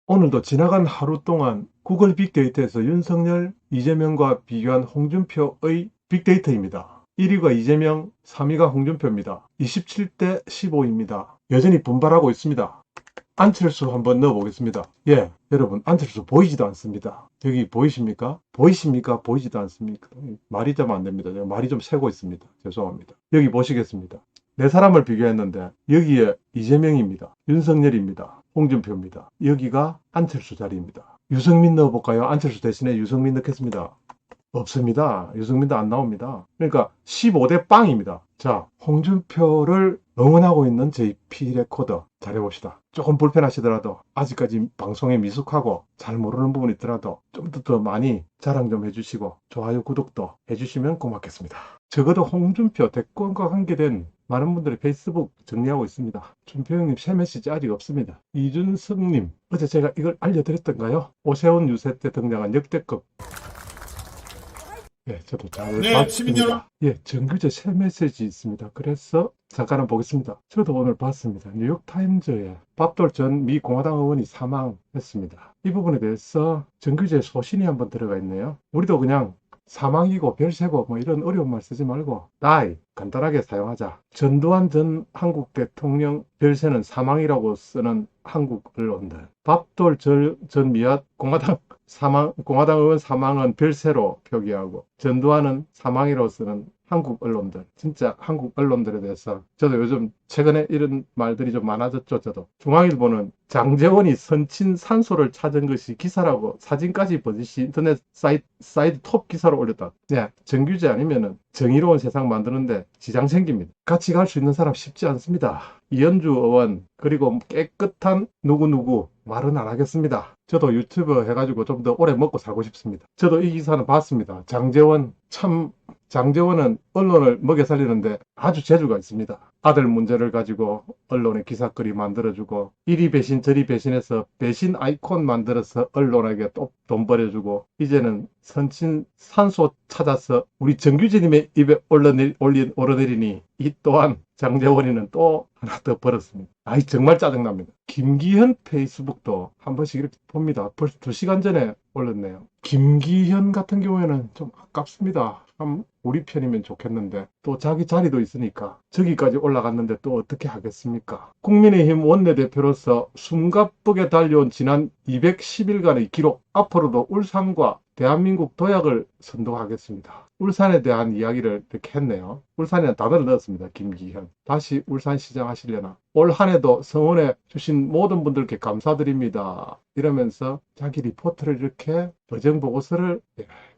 오늘도 지나간 하루 동안 구글 빅데이터에서 윤석열, 이재명과 비교한 홍준표의 빅데이터입니다. 1위가 이재명, 3위가 홍준표입니다. 27대 15입니다. 여전히 분발하고 있습니다. 안철수 한번 넣어보겠습니다. 예, 여러분, 안철수 보이지도 않습니다. 여기 보이십니까? 보이십니까? 보이지도 않습니까? 말이 좀 안 됩니다. 제가 말이 좀 새고 있습니다. 죄송합니다. 여기 보시겠습니다. 네 사람을 비교했는데 여기에 이재명입니다. 윤석열입니다. 홍준표입니다. 여기가 안철수 자리입니다. 유승민 넣어볼까요? 안철수 대신에 유승민 넣겠습니다. 없습니다. 유승민도 안 나옵니다. 그러니까 15대 빵입니다. 자, 홍준표를 응원하고 있는 JP 레코더 잘해봅시다. 조금 불편하시더라도 아직까지 방송에 미숙하고 잘 모르는 부분이 있더라도 좀 더 많이 자랑 좀 해주시고 좋아요, 구독도 해주시면 고맙겠습니다. 적어도 홍준표 대권과 관계된 많은 분들이 페이스북 정리하고 있습니다. 준표 형님 새 메시지 아직 없습니다. 이준석님, 어제 제가 이걸 알려드렸던가요? 오세훈 유세 때 등장한 역대급. 예, 저도 잘 네, 시민 여러분. 봤습니다. 예, 정규제 새 메시지 있습니다. 그래서 잠깐은 보겠습니다. 저도 오늘 봤습니다. 뉴욕타임즈에 밥돌 전 미 공화당 의원이 사망했습니다. 이 부분에 대해서 정규제 소신이 한번 들어가 있네요. 우리도 그냥 사망이고 별세고 뭐 이런 어려운 말 쓰지 말고 die 간단하게 사용하자. 전두환 전 한국 대통령 별세는 사망이라고 쓰는 한국 언론들. 밥돌 전 미앗 공화당 의원 사망은 별세로 표기하고 전두환은 사망이라고 쓰는 한국 언론들, 진짜 한국 언론들에 대해서 저도 요즘 최근에 이런 말들이 좀 많아졌죠. 저도 중앙일보는 장제원이 선친 산소를 찾은 것이 기사라고 사진까지 버젓이 인터넷 사이트 톱 기사로 올렸다. 네, 정규제 아니면은 정의로운 세상 만드는데 지장 생깁니다. 같이 갈 수 있는 사람 쉽지 않습니다. 이현주 의원 그리고 깨끗한 누구누구 말은 안 하겠습니다. 저도 유튜브 해가지고 좀 더 오래 먹고 살고 싶습니다. 저도 이 기사는 봤습니다. 장제원은 언론을 먹여 살리는데 아주 재주가 있습니다. 아들 문제를 가지고 언론에 기사거리 만들어주고 이리 배신 저리 배신해서 배신 아이콘 만들어서 언론에게 또 돈 벌여주고 이제는 선친 산소 찾아서 우리 정규진님의 입에 오르내리니 이 또한 장제원이는 또 하나 더 벌었습니다. 아이 정말 짜증납니다. 김기현 페이스북도 한 번씩 이렇게 봅니다. 벌써 2시간 전에 올렸네요. 김기현 같은 경우에는 좀 아깝습니다. 참 우리 편이면 좋겠는데 또 자기 자리도 있으니까 저기까지 올라갔는데 또 어떻게 하겠습니까? 국민의힘 원내대표로서 숨가쁘게 달려온 지난 210일간의 기록, 앞으로도 울산과 대한민국 도약을 선도하겠습니다. 울산에 대한 이야기를 이렇게 했네요. 울산에는 단어를 넣었습니다. 김기현. 다시 울산시장 하시려나? 올 한해도 성원해 주신 모든 분들께 감사드립니다. 이러면서 자기 리포트를 이렇게 버전보고서를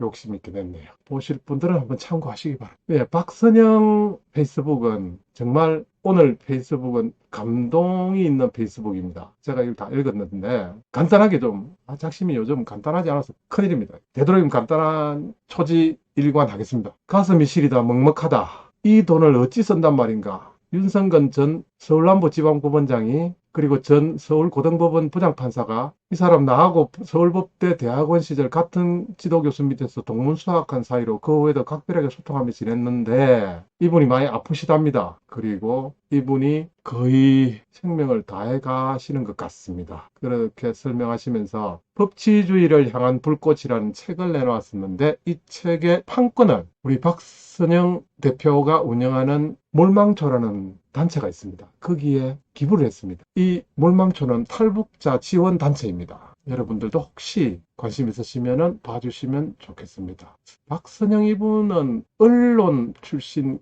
욕심 있게 냈네요. 보실 분들은 한번 참고하시기 바랍니다. 네, 박선영 페이스북은 정말 오늘 페이스북은 감동이 있는 페이스북입니다. 제가 이걸 다 읽었는데 간단하게 좀 작심이 요즘 간단하지 않아서 큰일입니다. 되도록이면 간단한 초지 일관하겠습니다. 가슴이 시리다 먹먹하다. 이 돈을 어찌 쓴단 말인가. 윤성근 전 서울남부지방법원장이 그리고 전 서울고등법원 부장판사가 이 사람 나하고 서울법대 대학원 시절 같은 지도교수 밑에서 동문수학한 사이로 그 후에도 각별하게 소통하며 지냈는데 이분이 많이 아프시답니다. 그리고 이분이 거의 생명을 다해 가시는 것 같습니다. 그렇게 설명하시면서 법치주의를 향한 불꽃이라는 책을 내놓았었는데 이 책의 판권은 우리 박선영 대표가 운영하는 몰망초라는 단체가 있습니다. 거기에 기부를 했습니다. 이 몰망초는 탈북자 지원 단체입니다. 여러분들도 혹시 관심 있으시면 봐주시면 좋겠습니다. 박선영 이분은 언론 출신,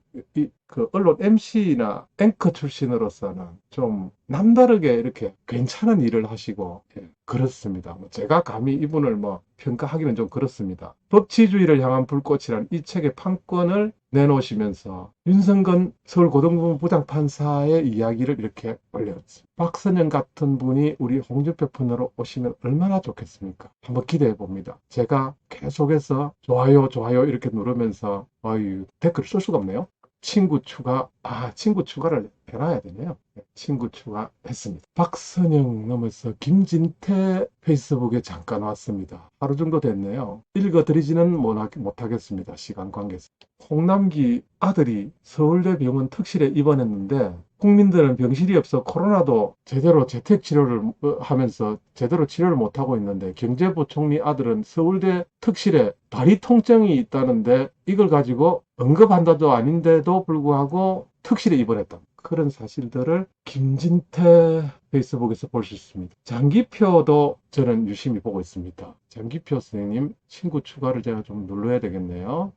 언론 MC나 앵커 출신으로서는 좀 남다르게 이렇게 괜찮은 일을 하시고, 그렇습니다. 제가 감히 이분을 평가하기는 좀 그렇습니다. 법치주의를 향한 불꽃이란 이 책의 판권을 내놓으시면서 윤성근 서울고등법원 부장판사의 이야기를 이렇게 올렸습니다. 박선영 같은 분이 우리 홍준표 편으로 오시면 얼마나 좋겠습니까? 한번 기대해 봅니다. 제가 계속해서 좋아요 이렇게 누르면서 댓글 쓸 수가 없네요. 친구 추가를 해놔야 되네요. 네, 친구 추가했습니다. 박선영 넘어서 김진태 페이스북에 잠깐 왔습니다. 하루 정도 됐네요. 읽어드리지는 못하겠습니다. 시간 관계에서. 홍남기 아들이 서울대 병원 특실에 입원했는데 국민들은 병실이 없어 코로나도 제대로 재택 치료를 하면서 제대로 치료를 못하고 있는데 경제부총리 아들은 서울대 특실에 다리 통증이 있다는데 이걸 가지고 응급환자도 아닌데도 불구하고 특실에 입원했다. 그런 사실들을 김진태 페이스북에서 볼 수 있습니다. 장기표도 저는 유심히 보고 있습니다. 장기표 선생님 친구 추가를 제가 좀 눌러야 되겠네요.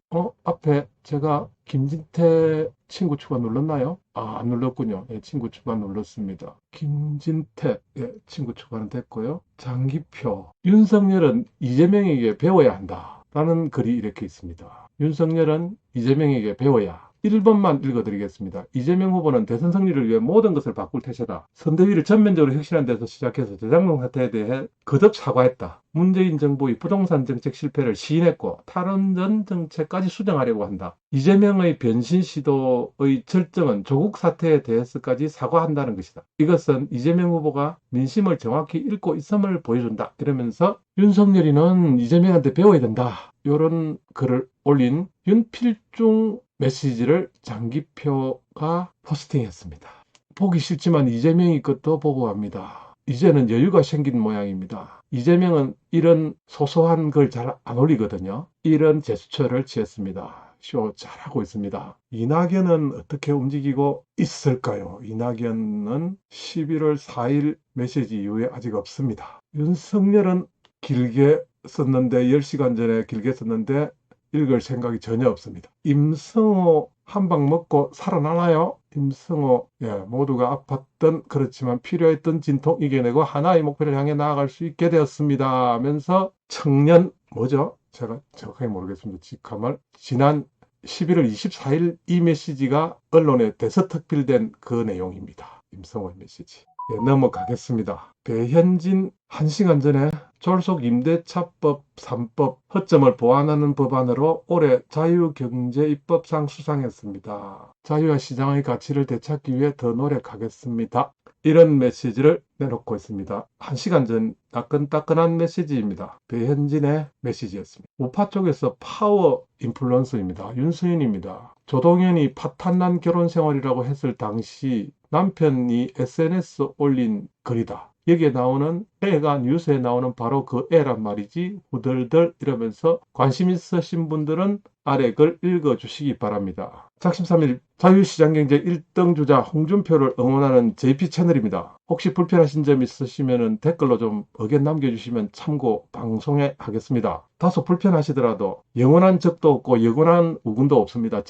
앞에 제가 김진태 친구 추가 눌렀나요? 안 눌렀군요. 예, 친구 추가 눌렀습니다. 김진태 친구 추가는 됐고요. 장기표 윤석열은 이재명에게 배워야 한다 라는 글이 이렇게 있습니다. 윤석열은 이재명에게 배워야. 1번만 읽어드리겠습니다. 이재명 후보는 대선 승리를 위해 모든 것을 바꿀 태세다. 선대위를 전면적으로 혁신한 데서 시작해서 대장동 사태에 대해 거듭 사과했다. 문재인 정부의 부동산 정책 실패를 시인했고 탈원전 정책까지 수정하려고 한다. 이재명의 변신 시도의 절정은 조국 사태에 대해서까지 사과한다는 것이다. 이것은 이재명 후보가 민심을 정확히 읽고 있음을 보여준다. 이러면서 윤석열이는 이재명한테 배워야 된다. 이런 글을 올린 윤필중 메시지를 장기표가 포스팅했습니다. 보기 싫지만 이재명이 것도 보고 합니다. 이제는 여유가 생긴 모양입니다. 이재명은 이런 소소한 걸 잘 안 올리거든요. 이런 제스처를 취했습니다. 쇼 잘하고 있습니다. 이낙연은 어떻게 움직이고 있을까요? 이낙연은 11월 4일 메시지 이후에 아직 없습니다. 윤석열은 길게 썼는데 10시간 전에 길게 썼는데 읽을 생각이 전혀 없습니다. 임성호 한 방 먹고 살아나나요? 임성호 모두가 아팠던 그렇지만 필요했던 진통 이겨내고 하나의 목표를 향해 나아갈 수 있게 되었습니다 하면서 청년 뭐죠? 제가 정확하게 모르겠습니다. 직함을 지난 11월 24일 이 메시지가 언론에 대서특필된 그 내용입니다. 임성호의 메시지. 넘어가겠습니다. 배현진 1시간 전에 졸속 임대차법 3법 허점을 보완하는 법안으로 올해 자유경제입법상 수상했습니다. 자유와 시장의 가치를 되찾기 위해 더 노력하겠습니다. 이런 메시지를 내놓고 있습니다. 1시간 전 따끈따끈한 메시지입니다. 배현진의 메시지였습니다. 우파 쪽에서 파워 인플루언서입니다. 윤수인입니다. 조동현이 파탄난 결혼 생활이라고 했을 당시 남편이 SNS 올린 글이다. 여기에 나오는 애가 뉴스에 나오는 바로 그 애란 말이지. 후덜덜 이러면서 관심 있으신 분들은 아래 글 읽어주시기 바랍니다. 작심 3일 자유시장경제 1등 주자 홍준표를 응원하는 JP 채널입니다. 혹시 불편하신 점 있으시면 댓글로 좀 의견 남겨주시면 참고 방송에 하겠습니다. 다소 불편하시더라도 영원한 적도 없고 영원한 우군도 없습니다.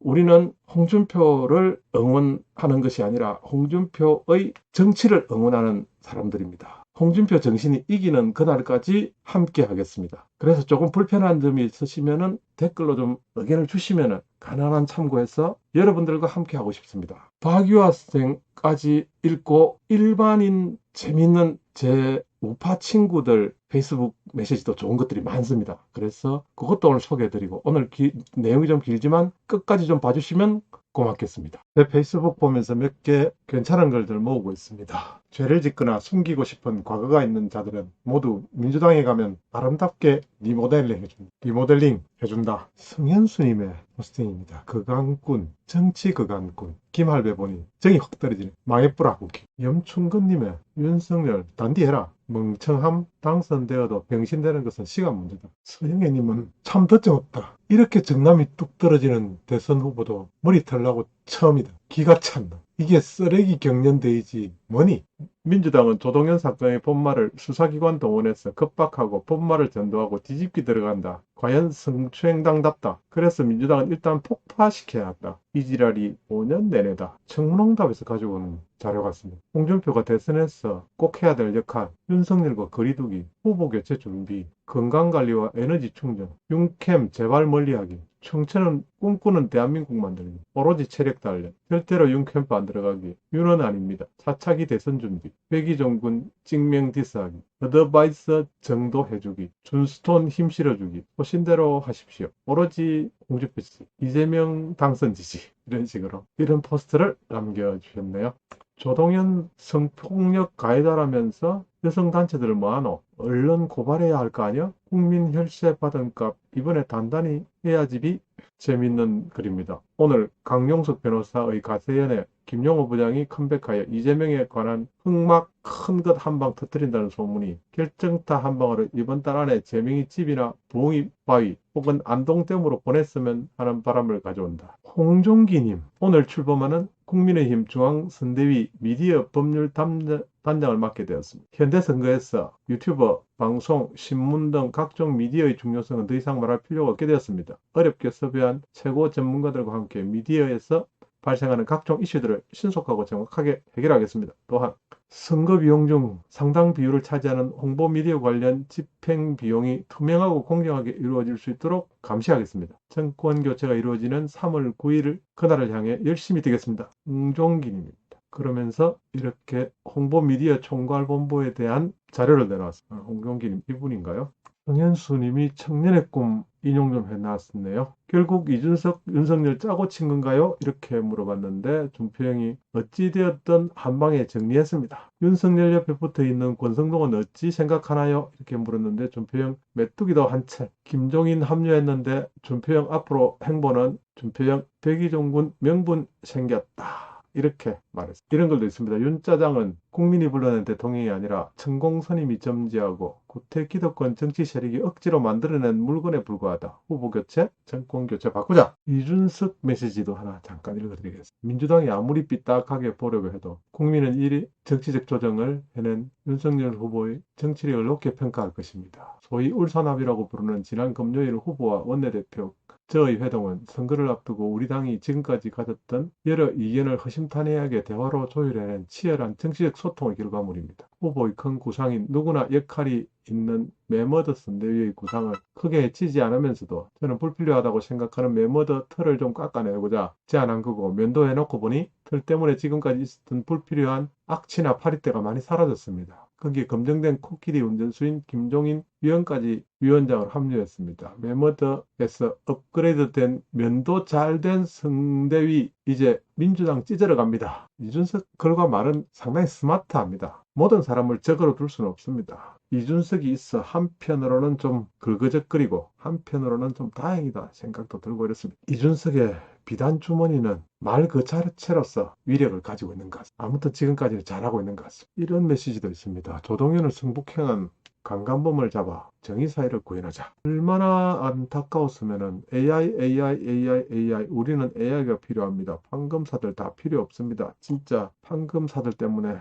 우리는 홍준표를 응원하는 것이 아니라 홍준표의 정치를 응원하는 사람들입니다. 홍준표 정신이 이기는 그날까지 함께 하겠습니다. 그래서 조금 불편한 점이 있으시면 댓글로 좀 의견을 주시면 가난한 참고해서 여러분들과 함께 하고 싶습니다. 박유학생까지 읽고 일반인 재밌는 제 우파 친구들 페이스북 메시지도 좋은 것들이 많습니다. 그래서 그것도 오늘 소개해드리고 오늘 내용이 좀 길지만 끝까지 좀 봐주시면 고맙겠습니다. 제 페이스북 보면서 몇 개 괜찮은 글들 모으고 있습니다. 죄를 짓거나 숨기고 싶은 과거가 있는 자들은 모두 민주당에 가면 아름답게 리모델링 해준다. 성현수님의 포스팅입니다. 극안꾼, 정치 극안꾼. 김할배 보니 정이 확 떨어지네. 망해뿌라 웃기. 염충근님의 윤석열 단디해라. 멍청함 당선되어도 병신되는 것은 시간 문제다. 서영애님은 참 덧정없다. 이렇게 정남이 뚝 떨어지는 대선 후보도 머리털 나고 처음이다. 기가 찬다. 이게 쓰레기 경연대이지 뭐니? 민주당은 조동현 사건의 본말을 수사기관 동원해서 급박하고 본말을 전도하고 뒤집기 들어간다. 과연 성추행당답다. 그래서 민주당은 일단 폭파시켜야 한다. 이 지랄이 5년 내내다. 청문홍답에서 가지고 오는 자료 같습니다. 홍준표가 대선에서 꼭 해야 될 역할, 윤석열과 거리두기, 후보 교체 준비, 건강관리와 에너지 충전, 윤캠 재발 멀리하기, 청천은 꿈꾸는 대한민국 만들기. 오로지 체력 단련. 절대로 윤 캠프 안 들어가기. 윤은 아닙니다. 차차기 대선 준비. 백의종군 찍명 디스하기. 어드바이스 정도 해주기. 준스톤 힘 실어주기. 보신대로 하십시오. 오로지 공주패스. 이재명 당선 지지. 이런 식으로. 이런 포스트를 남겨주셨네요. 조동현 성폭력 가해자라면서 여성단체들을 뭐하노? 얼른 고발해야 할 거 아니야? 국민 혈세 받은 값 이번에 단단히 해야지비. 재밌는 글입니다. 오늘 강용석 변호사의 가세연에 김용호 부장이 컴백하여 이재명에 관한 흑막 큰 것 한 방 터뜨린다는 소문이 결정타 한 방으로 이번 달 안에 재명이 집이나 부엉이 바위 혹은 안동댐으로 보냈으면 하는 바람을 가져온다. 홍종기님, 오늘 출범하는 국민의힘 중앙선대위 미디어 법률 단장을 맡게 되었습니다. 현대 선거에서 유튜버, 방송, 신문 등 각종 미디어의 중요성은 더 이상 말할 필요가 없게 되었습니다. 어렵게 섭외한 최고 전문가들과 함께 미디어에서 발생하는 각종 이슈들을 신속하고 정확하게 해결하겠습니다. 또한 선거 비용 중 상당 비율을 차지하는 홍보 미디어 관련 집행 비용이 투명하고 공정하게 이루어질 수 있도록 감시하겠습니다. 정권 교체가 이루어지는 3월 9일 그날을 향해 열심히 뛰겠습니다. 응종기입니다. 그러면서 이렇게 홍보 미디어 총괄본부에 대한 자료를 내놨습니다. 홍종기님 이분인가요? 정현수님이 청년의 꿈 인용 좀 해놨었네요. 결국 이준석, 윤석열 짜고 친 건가요? 이렇게 물어봤는데 준표형이 어찌되었든 한방에 정리했습니다. 윤석열 옆에 붙어있는 권성동은 어찌 생각하나요? 이렇게 물었는데 준표형 메뚜기도 한 채. 김종인 합류했는데 준표형 앞으로 행보는 준표형 백의종군 명분 생겼다. 이렇게 말했습니다. 이런 글도 있습니다. 윤짜장은 국민이 불러낸 대통령이 아니라 천공선임이 점지하고 구태기득권 정치 세력이 억지로 만들어낸 물건에 불과하다. 후보 교체, 정권 교체 바꾸자. 이준석 메시지도 하나 잠깐 읽어드리겠습니다. 민주당이 아무리 삐딱하게 보려고 해도 국민은 이 정치적 조정을 해낸 윤석열 후보의 정치력을 높게 평가할 것입니다. 소위 울산합의라고 부르는 지난 금요일 후보와 원내대표 저의 회동은 선거를 앞두고 우리 당이 지금까지 가졌던 여러 이견을 허심탄회하게 대화로 조율해낸 치열한 정치적 소통의 결과물입니다. 후보의 큰 구상인 누구나 역할이 있는 매머더 선대위의 구상을 크게 해치지 않으면서도 저는 불필요하다고 생각하는 매머더 틀을 좀 깎아내고자 제안한 거고 면도해놓고 보니 틀 때문에 지금까지 있었던 불필요한 악취나 파리때가 많이 사라졌습니다. 거기에 검증된 코끼리 운전수인 김종인 위원까지 위원장을 합류했습니다. 매머더에서 업그레이드된 면도 잘된 선대위 이제 민주당 찢으러 갑니다. 이준석 글과 말은 상당히 스마트합니다. 모든 사람을 적으로 둘 수는 없습니다. 이준석이 있어 한편으로는 좀 긁어적거리고 한편으로는 좀 다행이다 생각도 들고 이렇습니다. 이준석의 비단 주머니는 말 그 자체로서 위력을 가지고 있는 것 같습니다. 아무튼 지금까지는 잘하고 있는 것 같습니다. 이런 메시지도 있습니다. 조동현을 승복행한 강간범을 잡아 정의사회를 구현하자. 얼마나 안타까웠으면은 AI 우리는 AI가 필요합니다. 판검사들 다 필요 없습니다. 진짜 판검사들 때문에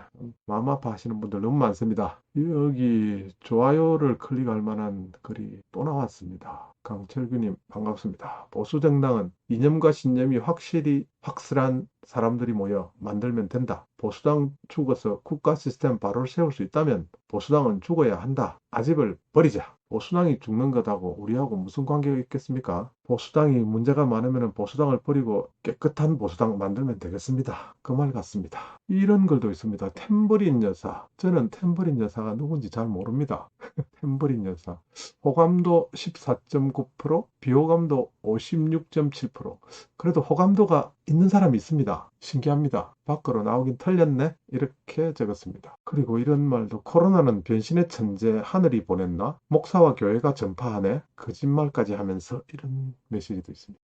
마음 아파하시는 분들 너무 많습니다. 여기 좋아요를 클릭할 만한 글이 또 나왔습니다. 강철규님 반갑습니다. 보수정당은 이념과 신념이 확실한 사람들이 모여 만들면 된다. 보수당 죽어서 국가 시스템 바로 세울 수 있다면 보수당은 죽어야 한다. 아집을 버리자. 보수당이 죽는 것하고 우리하고 무슨 관계가 있겠습니까? 보수당이 문제가 많으면 보수당을 버리고 깨끗한 보수당 만들면 되겠습니다. 그 말 같습니다. 이런 글도 있습니다. 탬버린 여사. 저는 탬버린 여사가 누군지 잘 모릅니다. 탬버린 여사. 호감도 14.9%, 비호감도 56.7%. 그래도 호감도가 있는 사람이 있습니다. 신기합니다. 밖으로 나오긴 털렸네? 이렇게 적었습니다. 그리고 이런 말도 코로나는 변신의 천재 하늘이 보냈나? 목사와 교회가 전파하네? 거짓말까지 하면서 이런 메시지도 있습니다.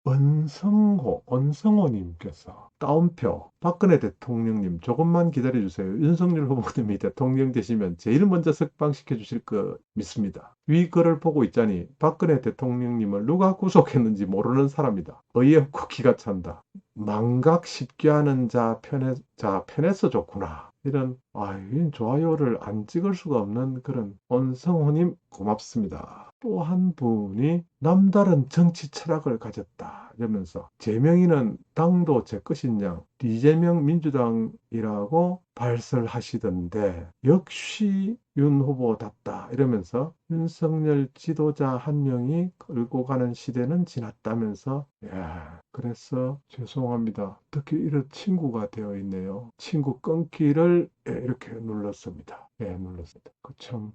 원성호님께서 따옴표 박근혜 대통령님 조금만 기다려주세요. 윤석열 후보님이 대통령 되시면 제일 먼저 석방시켜 주실 거 믿습니다. 위 글을 보고 있자니 박근혜 대통령님을 누가 구속했는지 모르는 사람이다. 어이없고 기가 찬다. 망각 쉽게 하는 자 편에서 좋구나. 이런 이 좋아요를 안 찍을 수가 없는 그런 온성호님 고맙습니다. 또 한 분이 남다른 정치 철학을 가졌다 이러면서 재명이는 당도 제 것이냐 이재명 민주당이라고 발설하시던데 역시 윤 후보답다 이러면서 윤석열 지도자 한 명이 끌고 가는 시대는 지났다면서 그래서 죄송합니다. 어떻게 이런 친구가 되어 있네요. 친구 끊기를 이렇게 눌렀습니다. 눌렀습니다. 참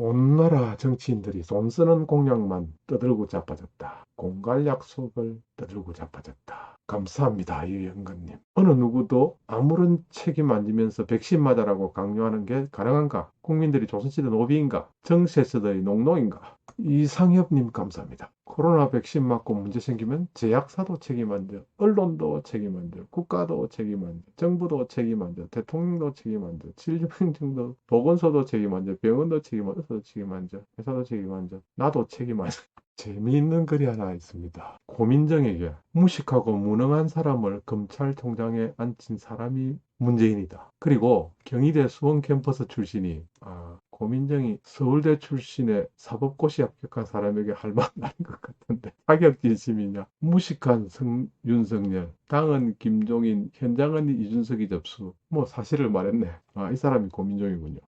온 나라 정치인들이 돈 쓰는 공약만 떠들고 자빠졌다. 공갈 약속을 떠들고 자빠졌다. 감사합니다. 유영근님. 어느 누구도 아무런 책임 안 지면서 백신 맞아라고 강요하는 게 가능한가? 국민들이 조선시대 노비인가? 정세서의 농노인가? 이상엽님 감사합니다. 코로나 백신 맞고 문제 생기면 제약사도 책임 안 져, 언론도 책임 안 져, 국가도 책임 안 져, 정부도 책임 안 져, 대통령도 책임 안 져, 질병청도 보건소도 책임 안 져, 병원도 책임 안 져, 의사도 책임 안 져, 회사도 책임 안 져, 나도 책임 안 져. 재미있는 글이 하나 있습니다. 고민정에게 무식하고 무능한 사람을 검찰총장에 앉힌 사람이 문재인이다. 그리고 경희대 수원 캠퍼스 출신이 고민정이 서울대 출신의 사법고시 합격한 사람에게 할 말은 아닌 것 같은데 자격지심이냐 무식한 윤석열 당은 김종인 현장은 이준석이 접수 뭐 사실을 말했네. 이 사람이 고민정이군요.